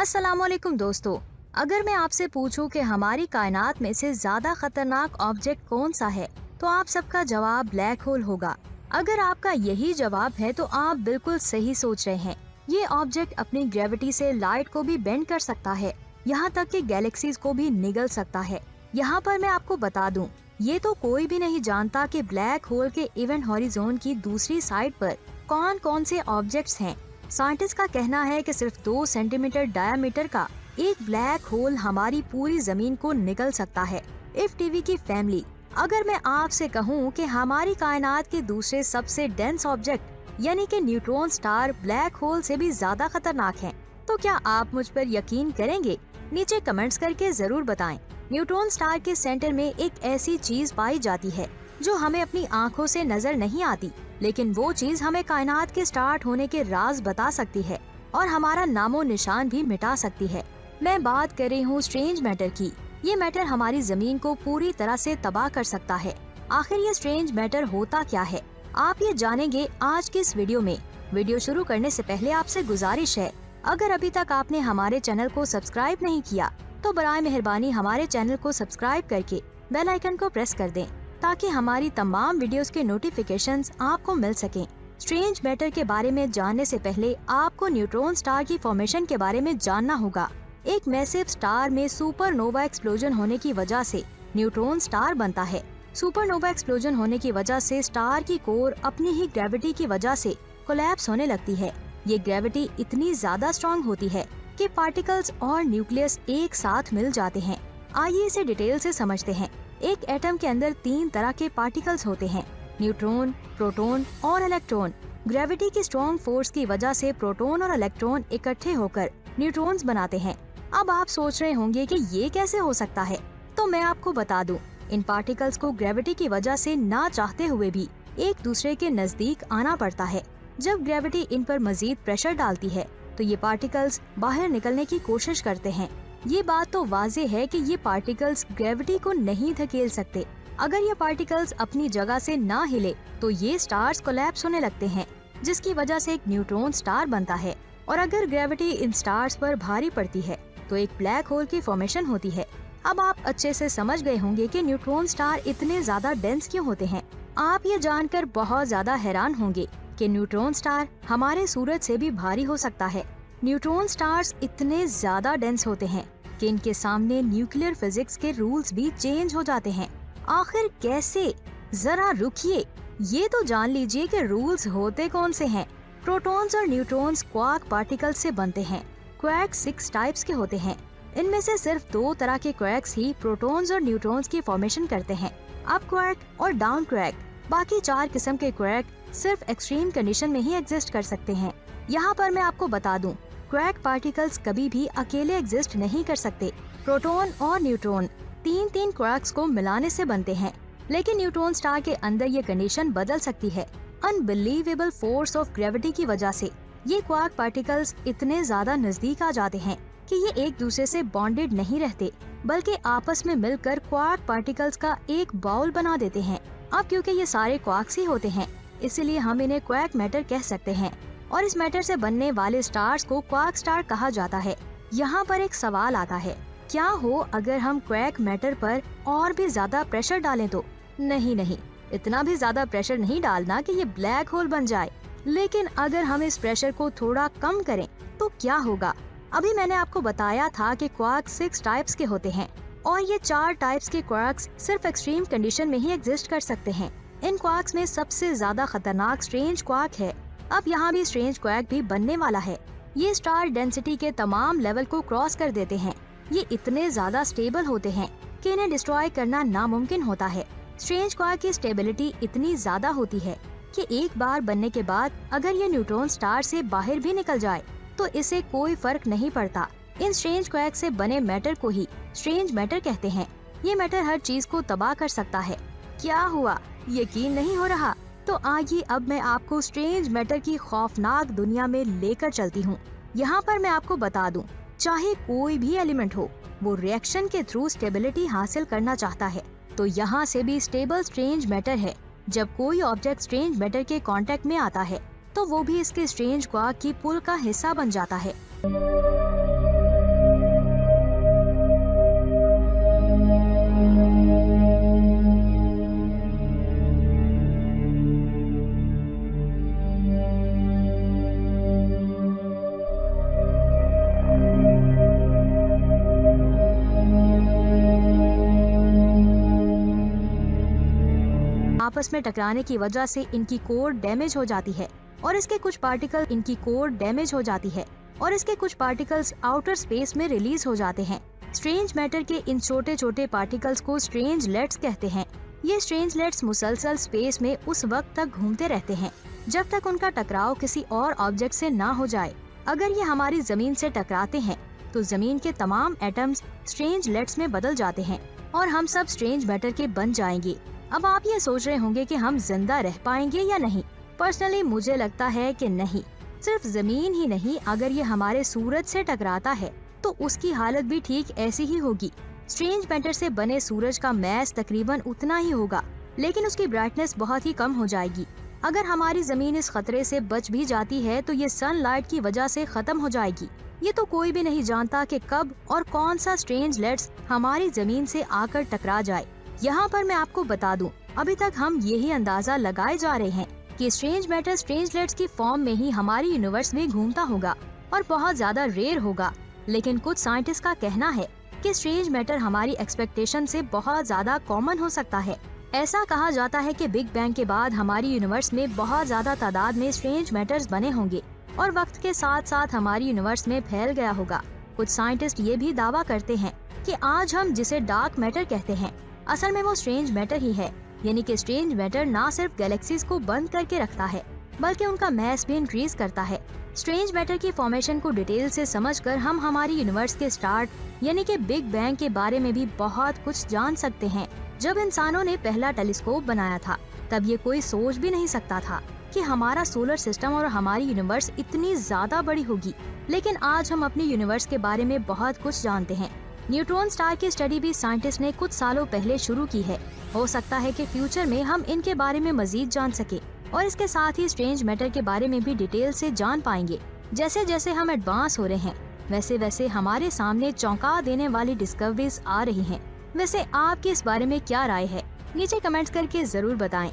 अस्सलामुअलैकुम दोस्तों। अगर मैं आपसे पूछूं कि हमारी कायनात में से ज्यादा खतरनाक ऑब्जेक्ट कौन सा है, तो आप सबका जवाब ब्लैक होल होगा। अगर आपका यही जवाब है तो आप बिल्कुल सही सोच रहे हैं। ये ऑब्जेक्ट अपनी ग्रेविटी से लाइट को भी बेंड कर सकता है, यहाँ तक कि गैलेक्सीज को भी निगल सकता है। यहाँ पर मैं आपको बता दूं, ये तो कोई भी नहीं जानता कि ब्लैक होल के इवेंट हॉरिजॉन की दूसरी साइड पर कौन कौन से ऑब्जेक्ट्स हैं। साइंटिस्ट का कहना है कि सिर्फ 2 सेंटीमीटर डायामीटर का एक ब्लैक होल हमारी पूरी जमीन को निगल सकता है। इफ टीवी की फैमिली, अगर मैं आपसे कहूँ कि हमारी कायनात के दूसरे सबसे डेंस ऑब्जेक्ट यानी कि न्यूट्रॉन स्टार ब्लैक होल से भी ज्यादा खतरनाक हैं, तो क्या आप मुझ पर यकीन करेंगे? नीचे कमेंट्स करके जरूर बताएं। न्यूट्रॉन स्टार के सेंटर में एक ऐसी चीज पाई जाती है जो हमें अपनी आँखों से नजर नहीं आती, लेकिन वो चीज हमें कायनात के स्टार्ट होने के राज बता सकती है और हमारा नामो निशान भी मिटा सकती है। मैं बात कर रही हूँ स्ट्रेंज मैटर की। ये मैटर हमारी जमीन को पूरी तरह से तबाह कर सकता है। आखिर ये स्ट्रेंज मैटर होता क्या है, आप ये जानेंगे आज की इस वीडियो में। वीडियो शुरू करने से पहले आपसे गुजारिश है, अगर अभी तक आपने हमारे चैनल को सब्सक्राइब नहीं किया तो बराए मेहरबानी हमारे चैनल को सब्सक्राइब करके बेल आइकन को प्रेस कर दें, ताकि हमारी तमाम वीडियोस के नोटिफिकेशंस आपको मिल सकें। स्ट्रेंज मैटर के बारे में जानने से पहले आपको न्यूट्रॉन स्टार की फॉर्मेशन के बारे में जानना होगा। एक मैसिव स्टार में सुपरनोवा एक्सप्लोजन होने की वजह से न्यूट्रॉन स्टार बनता है। सुपरनोवा एक्सप्लोजन होने की वजह से स्टार की कोर अपनी ही ग्रेविटी की वजह से कोलैप्स होने लगती है। ये ग्रेविटी इतनी ज्यादा स्ट्रॉन्ग होती है कि पार्टिकल्स और न्यूक्लियस एक साथ मिल जाते हैं। आइए इसे डिटेल से समझते हैं। एक एटम के अंदर 3 तरह के पार्टिकल्स होते हैं, न्यूट्रॉन, प्रोटॉन और इलेक्ट्रॉन। ग्रेविटी की स्ट्रॉन्ग फोर्स की वजह से प्रोटॉन और इलेक्ट्रॉन इकट्ठे होकर न्यूट्रॉन्स बनाते हैं। अब आप सोच रहे होंगे कि ये कैसे हो सकता है, तो मैं आपको बता दूं, इन पार्टिकल्स को ग्रेविटी की वजह से ना चाहते हुए भी एक दूसरे के नजदीक आना पड़ता है। जब ग्रेविटी इन पर मजीद प्रेशर डालती है तो ये पार्टिकल्स बाहर निकलने की कोशिश करते हैं। ये बात तो वाज़ेह है कि ये पार्टिकल्स ग्रेविटी को नहीं धकेल सकते। अगर ये पार्टिकल्स अपनी जगह से ना हिले तो ये स्टार्स कोलैप्स होने लगते हैं, जिसकी वजह से एक न्यूट्रॉन स्टार बनता है। और अगर ग्रेविटी इन स्टार्स पर भारी पड़ती है तो एक ब्लैक होल की फॉर्मेशन होती है। अब आप अच्छे से समझ गए होंगे कि न्यूट्रॉन स्टार इतने ज्यादा डेंस क्यों होते हैं। आप ये जानकर बहुत ज्यादा हैरान होंगे कि न्यूट्रॉन स्टार हमारे सूरज से भी भारी हो सकता है। न्यूट्रॉन स्टार्स इतने ज्यादा डेंस होते हैं कि इनके सामने न्यूक्लियर फिजिक्स के रूल्स भी चेंज हो जाते हैं। आखिर कैसे? जरा रुकिए, ये तो जान लीजिए कि रूल्स होते कौन से हैं। प्रोटॉन्स और न्यूट्रॉन्स क्वार्क पार्टिकल्स से बनते हैं। क्वार्क 6 टाइप्स के होते हैं। इनमें से सिर्फ 2 तरह के क्वार्क्स ही प्रोटॉन्स और न्यूट्रॉन्स की फॉर्मेशन करते हैं, अप क्वार्क और डाउन क्वार्क। बाकी 4 किस्म के क्वार्क सिर्फ एक्सट्रीम कंडीशन में ही एग्जिस्ट कर सकते हैं। यहाँ पर मैं आपको बता दूं, क्वार्क पार्टिकल्स कभी भी अकेले एग्जिस्ट नहीं कर सकते। प्रोटॉन और न्यूट्रॉन 3-3 क्वार्क्स को मिलाने से बनते हैं, लेकिन न्यूट्रॉन स्टार के अंदर ये कंडीशन बदल सकती है। अनबिलीवेबल फोर्स ऑफ ग्रेविटी की वजह से ये क्वार्क पार्टिकल्स इतने ज्यादा नजदीक आ जाते हैं कि ये एक दूसरे से बॉन्डेड नहीं रहते, बल्कि आपस में मिलकर क्वार्क पार्टिकल्स का एक बाउल बना देते हैं। अब क्योंकि ये सारे क्वार्क्स ही होते हैं, इसीलिए हम इन्हें क्वार्क मैटर कह सकते हैं और इस मैटर से बनने वाले स्टार्स को क्वार्क स्टार कहा जाता है। यहाँ पर एक सवाल आता है, क्या हो अगर हम क्वार्क मैटर पर और भी ज्यादा प्रेशर डालें तो? नहीं, इतना भी ज्यादा प्रेशर नहीं डालना कि ये ब्लैक होल बन जाए। लेकिन अगर हम इस प्रेशर को थोड़ा कम करें तो क्या होगा? अभी मैंने आपको बताया था कि क्वार्क 6 टाइप्स के होते हैं और ये 4 टाइप्स के क्वार्क्स सिर्फ एक्सट्रीम कंडीशन में ही एग्जिस्ट कर सकते हैं। इन क्वार्क्स में सबसे ज्यादा खतरनाक स्ट्रेंज क्वार्क है। अब यहाँ भी स्ट्रेंज क्वार्क भी बनने वाला है। ये स्टार डेंसिटी के तमाम लेवल को क्रॉस कर देते हैं। ये इतने ज्यादा स्टेबल होते हैं कि इन्हें डिस्ट्रॉय करना नामुमकिन होता है। स्ट्रेंज क्वार्क की स्टेबिलिटी इतनी ज्यादा होती है कि एक बार बनने के बाद अगर ये न्यूट्रॉन स्टार से बाहर भी निकल जाए तो इसे कोई फर्क नहीं पड़ता। इन स्ट्रेंज क्वार्क से बने मैटर को ही स्ट्रेंज मैटर कहते हैं। ये मैटर हर चीज को तबाह कर सकता है। क्या हुआ, यकीन नहीं हो रहा? तो आइए अब मैं आपको स्ट्रेंज मैटर की खौफनाक दुनिया में लेकर चलती हूँ। यहाँ पर मैं आपको बता दूं, चाहे कोई भी एलिमेंट हो, वो रिएक्शन के थ्रू स्टेबिलिटी हासिल करना चाहता है, तो यहाँ से भी स्टेबल स्ट्रेंज मैटर है। जब कोई ऑब्जेक्ट स्ट्रेंज मैटर के कांटेक्ट में आता है तो वो भी इसके स्ट्रेंज क्वार्क की पुल का हिस्सा बन जाता है। आपस में टकराने की वजह से इनकी कोर डैमेज हो जाती है और इसके कुछ पार्टिकल्स आउटर स्पेस में रिलीज हो जाते हैं। स्ट्रेंज मैटर के इन छोटे छोटे पार्टिकल्स को स्ट्रेंजलेट्स कहते हैं। ये स्ट्रेंजलेट्स मुसलसल स्पेस में उस वक्त तक घूमते रहते हैं जब तक उनका टकराव किसी और ऑब्जेक्ट से ना हो जाए। अगर ये हमारी जमीन से टकराते हैं तो जमीन के तमाम एटम्स स्ट्रेंजलेट्स में बदल जाते हैं और हम सब स्ट्रेंज मैटर के बन जाएंगे। अब आप ये सोच रहे होंगे कि हम जिंदा रह पाएंगे या नहीं। पर्सनली मुझे लगता है कि नहीं। सिर्फ जमीन ही नहीं, अगर ये हमारे सूरज से टकराता है तो उसकी हालत भी ठीक ऐसी ही होगी। स्ट्रेंज मैटर से बने सूरज का मैस तकरीबन उतना ही होगा, लेकिन उसकी ब्राइटनेस बहुत ही कम हो जाएगी। अगर हमारी जमीन इस खतरे से बच भी जाती है तो ये सनलाइट की वजह से खत्म हो जाएगी। ये तो कोई भी नहीं जानता कि कब और कौन सा स्ट्रेंजलेट्स हमारी जमीन से आकर टकरा जाए। यहाँ पर मैं आपको बता दूं, अभी तक हम यही अंदाजा लगाए जा रहे हैं कि स्ट्रेंज मैटर स्ट्रेंजलेट्स की फॉर्म में ही हमारी यूनिवर्स में घूमता होगा और बहुत ज्यादा रेयर होगा। लेकिन कुछ साइंटिस्ट का कहना है कि स्ट्रेंज मैटर हमारी एक्सपेक्टेशन से बहुत ज्यादा कॉमन हो सकता है। ऐसा कहा जाता है कि बिग बैंग के बाद हमारी यूनिवर्स में बहुत ज्यादा तादाद में स्ट्रेंज मैटर्स बने होंगे और वक्त के साथ साथ हमारी यूनिवर्स में फैल गया होगा। कुछ साइंटिस्ट ये भी दावा करते हैं कि आज हम जिसे डार्क मैटर कहते हैं, असल में वो स्ट्रेंज मैटर ही है। यानी कि स्ट्रेंज मैटर ना सिर्फ गैलेक्सीज को बंद करके रखता है बल्कि उनका मैस भी इंक्रीज करता है। स्ट्रेंज मैटर की फॉर्मेशन को डिटेल से समझकर हम हमारी यूनिवर्स के स्टार्ट यानी कि बिग बैंग के बारे में भी बहुत कुछ जान सकते हैं। जब इंसानों ने पहला टेलीस्कोप बनाया था तब ये कोई सोच भी नहीं सकता था कि हमारा सोलर सिस्टम और हमारी यूनिवर्स इतनी ज्यादा बड़ी होगी। लेकिन आज हम अपनी यूनिवर्स के बारे में बहुत कुछ जानते हैं। न्यूट्रॉन स्टार की स्टडी भी साइंटिस्ट ने कुछ सालों पहले शुरू की है। हो सकता है कि फ्यूचर में हम इनके बारे में मजीद जान सके और इसके साथ ही स्ट्रेंज मैटर के बारे में भी डिटेल से जान पाएंगे। जैसे जैसे हम एडवांस हो रहे हैं वैसे वैसे हमारे सामने चौंका देने वाली डिस्कवरीज आ रही हैं। वैसे आपकी इस बारे में क्या राय है? नीचे कमेंट्स करके जरूर बताएं।